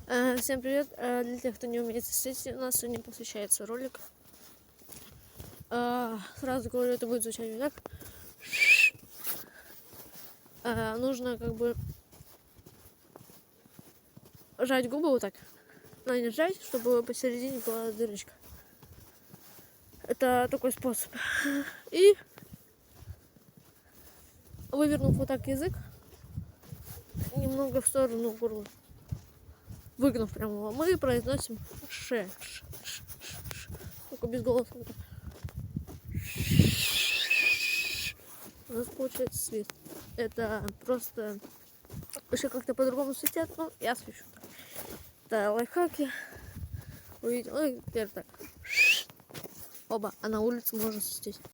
Всем привет! Для тех, кто не умеет свистеть, у нас сегодня посвящается ролик. Сразу говорю, это будет звучать вот так. Нужно как бы сжать губы вот так, но не сжать, чтобы посередине была дырочка. Это такой способ. И вывернув вот так язык, немного в сторону горла, выгнув прямо его, мы произносим ш. Только без голоса. У нас получается свист. Это просто еще как-то по-другому свистят, но я свищу. Это лайфхаки. Увидел. Ну, теперь так. Оба. А на улице можно свистеть.